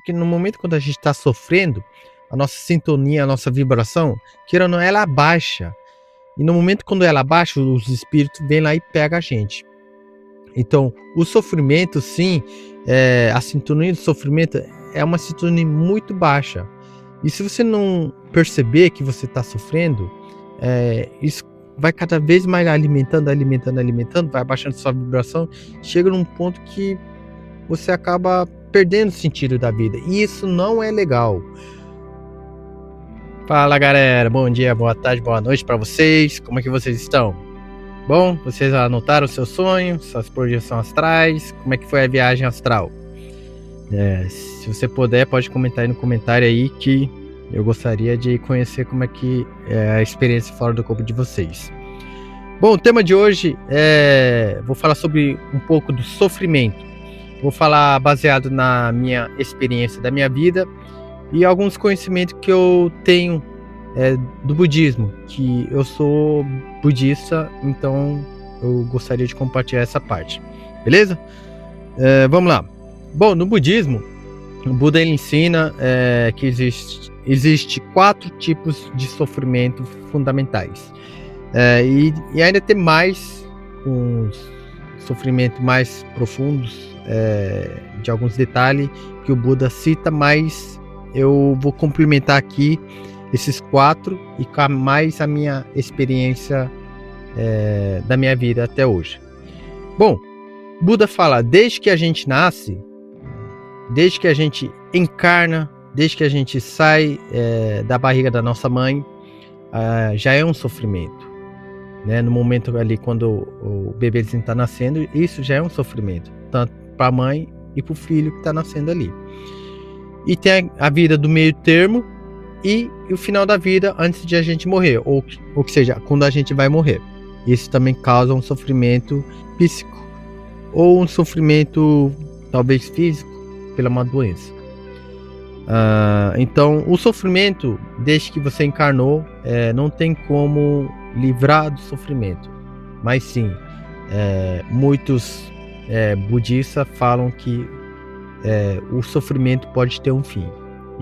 porque no momento quando a gente está sofrendo, a nossa sintonia, a nossa vibração, queira ou não, ela baixa. E no momento quando ela baixa, os espíritos vêm lá e pegam a gente. Então, o sofrimento, sim, a sintonia do sofrimento é uma sintonia muito baixa. E se você não perceber que você está sofrendo, isso vai cada vez mais alimentando, vai abaixando sua vibração, chega num ponto que você acaba perdendo o sentido da vida. E isso não é legal. Fala, galera, bom dia, boa tarde, boa noite para vocês. Como é que vocês estão? Bom, vocês anotaram o seu sonho, suas projeções astrais? Como é que foi a viagem astral? Se você puder, pode comentar aí no comentário aí que eu gostaria de conhecer como é que é a experiência fora do corpo de vocês. Bom, o tema de hoje vou falar sobre um pouco do sofrimento. Vou falar baseado na minha experiência da minha vida e alguns conhecimentos que eu tenho do budismo, que eu sou budista, então eu gostaria de compartilhar essa parte, beleza? Vamos lá. Bom, no budismo, o Buda ele ensina que existe 4 tipos de sofrimento fundamentais, e ainda tem mais uns sofrimentos mais profundos, de alguns detalhes que o Buda cita, mas eu vou complementar aqui esses 4 e com mais a minha experiência da minha vida até hoje. Bom, Buda fala, desde que a gente nasce, desde que a gente encarna, desde que a gente sai da barriga da nossa mãe, já é um sofrimento, né? No momento ali quando o bebezinho está nascendo, isso já é um sofrimento, tanto para a mãe e para o filho que está nascendo ali. E tem a vida do meio termo e o final da vida antes de a gente morrer, ou que seja, quando a gente vai morrer. Isso também causa um sofrimento psíquico ou um sofrimento talvez físico pela uma doença. Então, o sofrimento, desde que você encarnou, não tem como livrar do sofrimento. Mas sim, muitos budistas falam que o sofrimento pode ter um fim.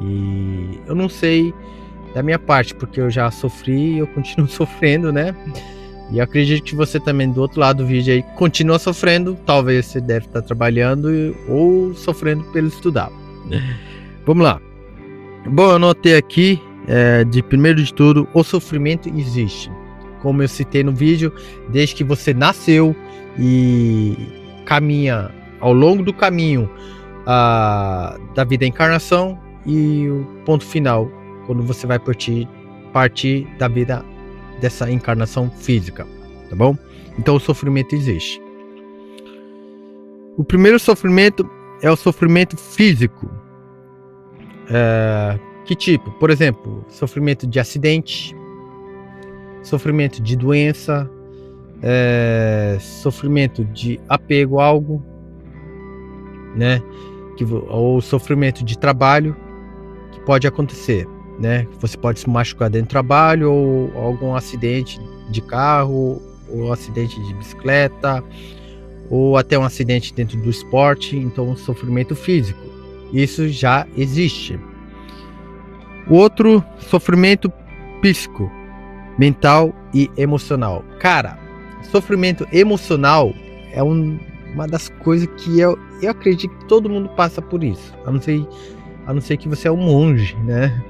E eu não sei da minha parte, porque eu já sofri e eu continuo sofrendo, né? E acredito que você também do outro lado do vídeo aí continua sofrendo. Talvez você deve estar trabalhando ou sofrendo pelo estudar. Vamos lá. Bom, eu anotei aqui, primeiro de tudo, o sofrimento existe. Como eu citei no vídeo, desde que você nasceu e caminha ao longo do caminho da vida da encarnação e o ponto final, quando você vai partir da vida dessa encarnação física, tá bom? Então o sofrimento existe. O primeiro sofrimento é o sofrimento físico. Que tipo? Por exemplo, sofrimento de acidente, sofrimento de doença, sofrimento de apego a algo, né? Ou sofrimento de trabalho, que pode acontecer, né? Você pode se machucar dentro do trabalho, ou algum acidente de carro, ou acidente de bicicleta, ou até um acidente dentro do esporte. Então, sofrimento físico, isso já existe. O outro, sofrimento psíquico, mental e emocional. Cara, sofrimento emocional é uma das coisas que eu acredito que todo mundo passa por isso. A não ser que você é um monge, né?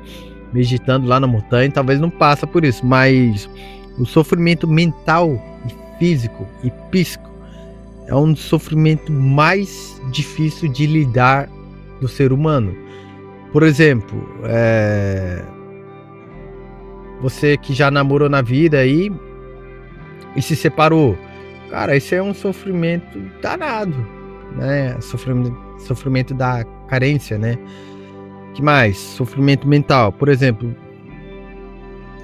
Meditando lá na montanha, talvez não passa por isso. Mas o sofrimento mental e físico e psíquico é um sofrimento mais difícil de lidar do ser humano. Por exemplo, você que já namorou na vida aí e se separou, cara, isso é um sofrimento danado, né? Sofrimento da carência, né? Que mais? Sofrimento mental. Por exemplo,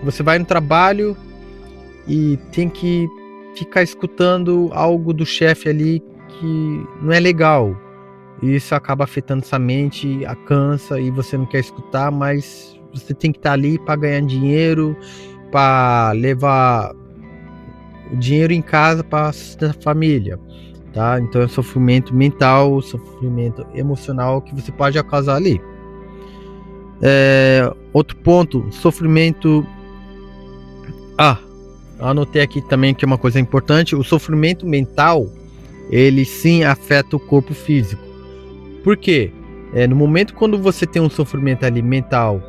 você vai no trabalho e tem que ficar escutando algo do chefe ali que não é legal. E isso acaba afetando sua mente, cansa e você não quer escutar, mas você tem que estar ali para ganhar dinheiro, para levar o dinheiro em casa para sustentar a família, tá? Então é sofrimento mental, sofrimento emocional que você pode causar ali. Outro ponto, sofrimento. Anotei aqui também que é uma coisa importante. O sofrimento mental, ele sim afeta o corpo físico. Por quê? No momento quando você tem um sofrimento ali mental,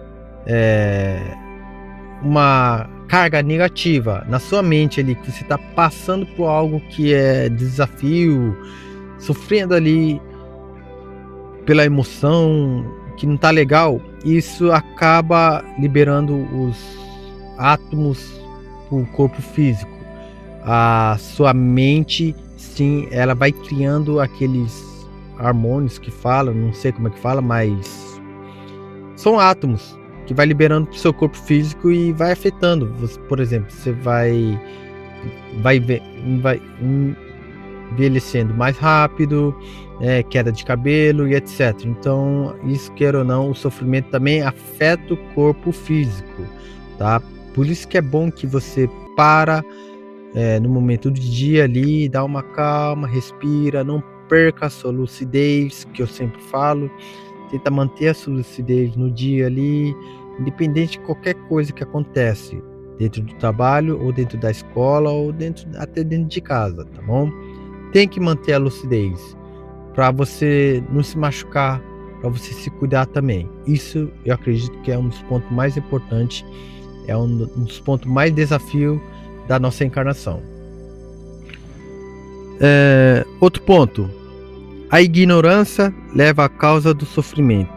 uma carga negativa na sua mente ali, que você está passando por algo que é desafio, sofrendo ali pela emoção que não tá legal, isso acaba liberando os átomos pro corpo físico. A sua mente, sim, ela vai criando aqueles hormônios que fala, não sei como é que fala, mas são átomos que vai liberando pro seu corpo físico e vai afetando. Você, por exemplo, você vai envelhecendo mais rápido, queda de cabelo e etc. Então, isso, queira ou não, o sofrimento também afeta o corpo físico, tá? Por isso que é bom que você para no momento do dia ali, dá uma calma, respira, não perca a sua lucidez, que eu sempre falo, tenta manter a sua lucidez no dia ali, independente de qualquer coisa que acontece, dentro do trabalho, ou dentro da escola, ou até dentro de casa, tá bom? Tem que manter a lucidez, para você não se machucar, para você se cuidar também. Isso eu acredito que é um dos pontos mais importantes, é um dos pontos mais desafios da nossa encarnação. Outro ponto, a ignorância leva à causa do sofrimento.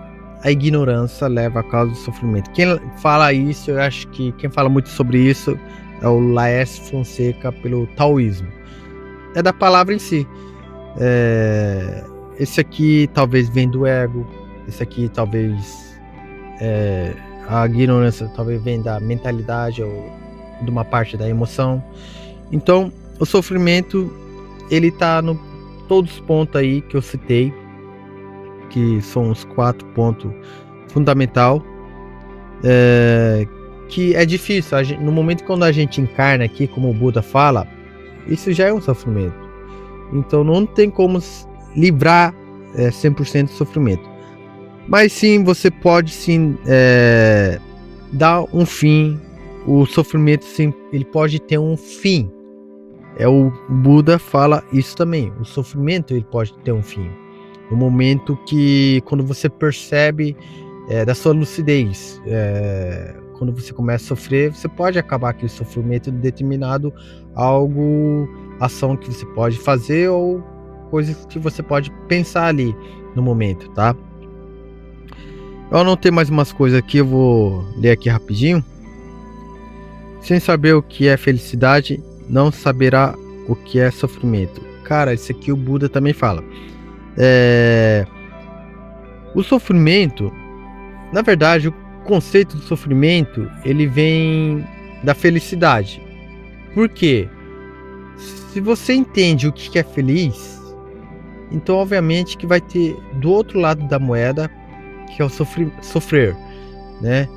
A ignorância leva à causa do sofrimento. Quem fala isso, eu acho que quem fala muito sobre isso é o Laércio Fonseca, pelo taoísmo. É da palavra em si. Esse aqui talvez vem do ego, esse aqui talvez a ignorância talvez vem da mentalidade ou de uma parte da emoção. Então, o sofrimento, ele tá no todos os pontos aí que eu citei, que são os 4 pontos fundamental, que é difícil. No momento quando a gente encarna aqui, como o Buda fala, isso já é um sofrimento. Então não tem como livrar 100% do sofrimento. Mas sim, você pode sim dar um fim. O sofrimento, sim, ele pode ter um fim. O Buda fala isso também. O sofrimento, ele pode ter um fim. No momento que, quando você percebe da sua lucidez, quando você começa a sofrer, você pode acabar aquele sofrimento determinado ação que você pode fazer ou coisas que você pode pensar ali no momento, tá? Eu anotei mais umas coisas aqui, eu vou ler aqui rapidinho. Sem saber o que é felicidade, não saberá o que é sofrimento. Cara, isso aqui o Buda também fala. O sofrimento, na verdade, o conceito do sofrimento, ele vem da felicidade. Por quê? Se você entende o que é feliz, então obviamente que vai ter do outro lado da moeda, que é o sofrer, né?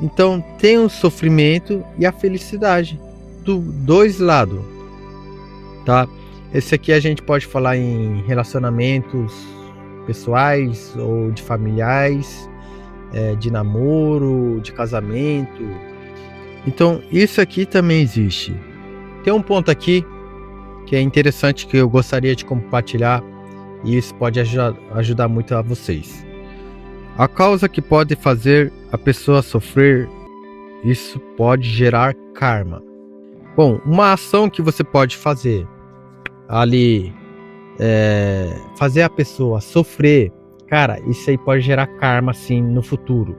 Então tem o sofrimento e a felicidade, dois lados, tá? Esse aqui a gente pode falar em relacionamentos pessoais ou de familiares, de namoro, de casamento. Então isso aqui também existe. Tem um ponto aqui que é interessante, que eu gostaria de compartilhar, e isso pode ajudar muito a vocês. A causa que pode fazer a pessoa sofrer, isso pode gerar karma. Bom, uma ação que você pode fazer ali, fazer a pessoa sofrer, cara, isso aí pode gerar karma sim no futuro,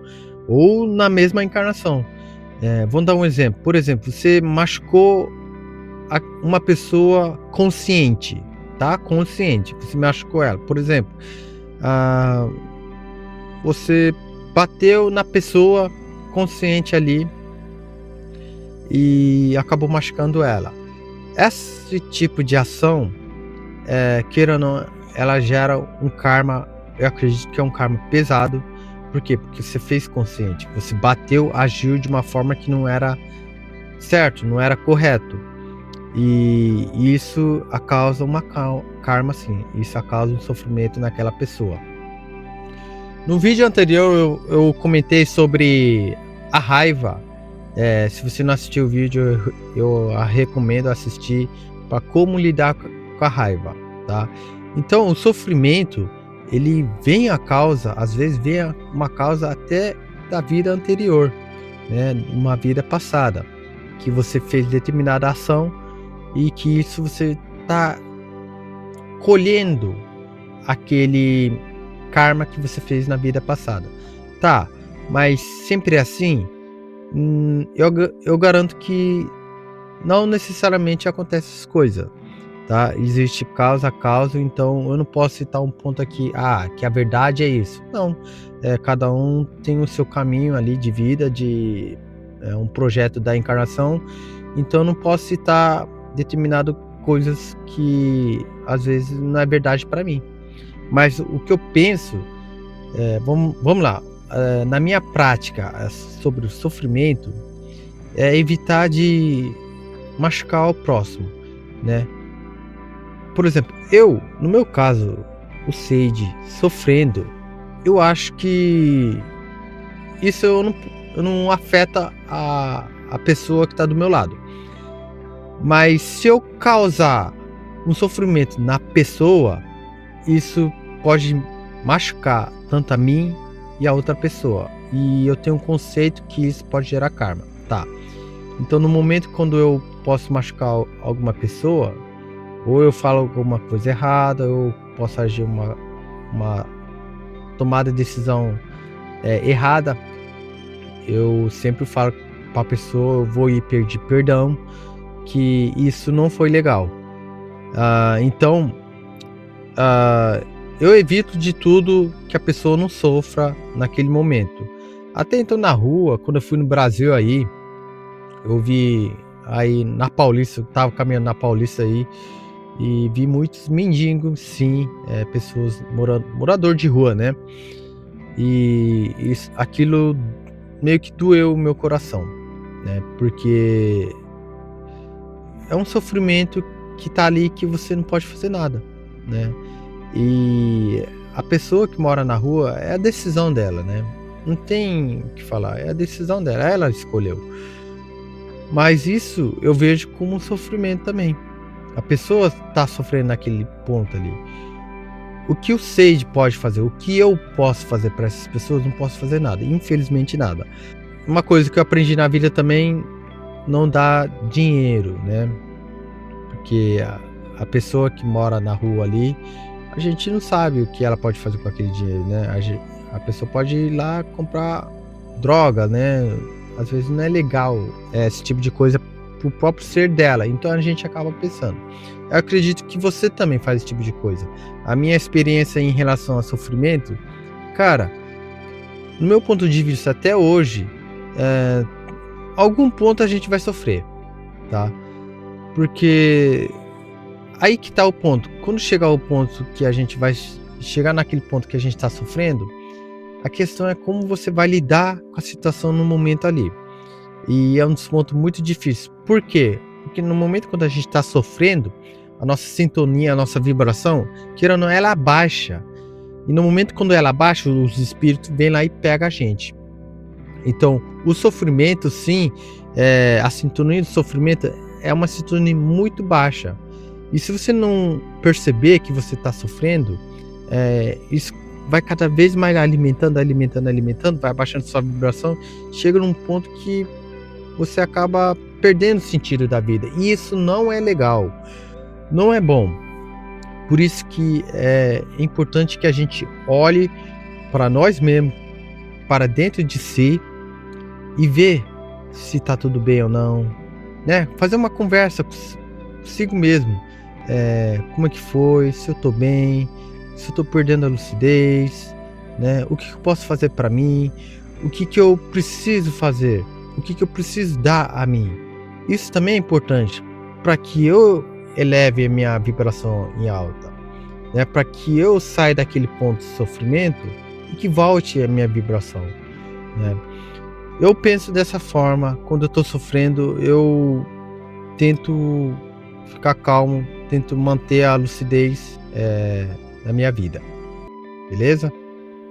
ou na mesma encarnação. Vamos dar um exemplo. Por exemplo, você machucou uma pessoa consciente, tá? Consciente, você machucou ela. Por exemplo, você bateu na pessoa consciente ali e acabou machucando ela. Esse tipo de ação, queira ou não, ela gera um karma. Eu acredito que é um karma pesado. Por quê? Porque você fez consciente. Você bateu, agiu de uma forma que não era certo, não era correto. E isso causa uma karma, sim. Isso causa um sofrimento naquela pessoa. No vídeo anterior eu comentei sobre a raiva. Se você não assistiu o vídeo, eu recomendo assistir para como lidar com a raiva, tá? Então, o sofrimento, ele vem a causa, às vezes vem uma causa até da vida anterior, né? Uma vida passada, que você fez determinada ação e que isso você tá colhendo aquele karma que você fez na vida passada. Tá, mas sempre é assim? Eu garanto que não necessariamente acontece essas coisas, tá? Existe causa, então eu não posso citar um ponto aqui, que a verdade é isso. Não, cada um tem o seu caminho ali de vida, um projeto da encarnação, então eu não posso citar determinado coisas que às vezes não é verdade para mim. Mas o que eu penso, vamos lá, na minha prática sobre o sofrimento, é evitar de machucar o próximo, né? Por exemplo, no meu caso, o Seide sofrendo, eu acho que isso eu não afeta a pessoa que está do meu lado. Mas se eu causar um sofrimento na pessoa, isso pode machucar tanto a mim e a outra pessoa. E eu tenho um conceito que isso pode gerar karma, tá? Então, no momento quando eu posso machucar alguma pessoa, ou eu falo alguma coisa errada, ou eu posso agir uma tomada de decisão errada, eu sempre falo para a pessoa, eu vou ir pedir perdão, que isso não foi legal. Então, eu evito de tudo que a pessoa não sofra naquele momento. Até então, na rua, quando eu fui no Brasil aí, eu vi aí na Paulista, eu tava caminhando na Paulista aí e vi muitos mendigos, sim, pessoas morador de rua, né? E aquilo meio que doeu o meu coração, né? Porque é um sofrimento que tá ali que você não pode fazer nada, né? E a pessoa que mora na rua é a decisão dela, né? Não tem o que falar, é a decisão dela, ela escolheu. Mas isso eu vejo como um sofrimento também. A pessoa tá sofrendo naquele ponto ali. O que o Sage pode fazer, o que eu posso fazer para essas pessoas, não posso fazer nada, infelizmente nada. Uma coisa que eu aprendi na vida também, não dá dinheiro, né? Porque a pessoa que mora na rua ali, a gente não sabe o que ela pode fazer com aquele dinheiro, né? A pessoa pode ir lá comprar droga, né? Às vezes não é legal esse tipo de coisa pro próprio ser dela, então a gente acaba pensando. Eu acredito que você também faz esse tipo de coisa. A minha experiência em relação ao sofrimento, cara, no meu ponto de vista até hoje, algum ponto a gente vai sofrer, tá? Porque aí que tá o ponto. Quando chegar ao ponto que a gente vai chegar naquele ponto que a gente tá sofrendo, a questão é como você vai lidar com a situação no momento ali. E é um dos pontos muito difíceis. Por quê? Porque no momento quando a gente tá sofrendo, a nossa sintonia, a nossa vibração, queira ou não, ela abaixa. E no momento quando ela abaixa, os espíritos vêm lá e pegam a gente. Então, o sofrimento, sim, a sintonia do sofrimento é uma sintonia muito baixa. E se você não perceber que você está sofrendo, isso vai cada vez mais alimentando, vai abaixando sua vibração, chega num ponto que você acaba perdendo o sentido da vida. E isso não é legal, não é bom. Por isso que é importante que a gente olhe para nós mesmos, para dentro de si, e ver se tá tudo bem ou não, né? Fazer uma conversa consigo mesmo. Como é que foi? Se eu tô bem? Se eu tô perdendo a lucidez, né? O que eu posso fazer para mim? O que eu preciso fazer? O que eu preciso dar a mim? Isso também é importante para que eu eleve a minha vibração em alta, né? Para que eu saia daquele ponto de sofrimento e que volte a minha vibração, né? Eu penso dessa forma. Quando eu tô sofrendo, eu tento ficar calmo, tento manter a lucidez na minha vida, beleza?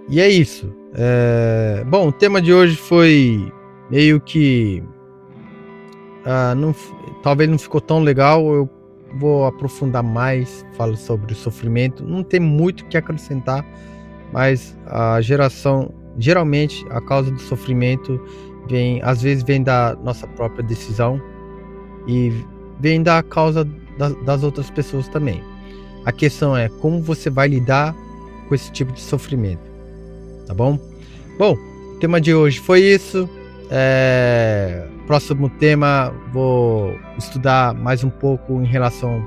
E é isso. Bom, o tema de hoje foi meio que talvez não ficou tão legal. Eu vou aprofundar mais, falo sobre o sofrimento. Não tem muito o que acrescentar, mas geralmente a causa do sofrimento às vezes vem da nossa própria decisão e vem da causa das outras pessoas também. A questão é como você vai lidar com esse tipo de sofrimento, tá bom? Bom, o tema de hoje foi isso. Próximo tema, vou estudar mais um pouco em relação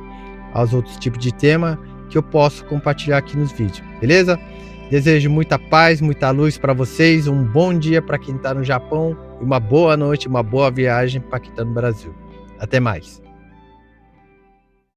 aos outros tipos de tema que eu posso compartilhar aqui nos vídeos, beleza? Desejo muita paz, muita luz para vocês, um bom dia para quem está no Japão e uma boa noite, uma boa viagem para quem está no Brasil. Até mais.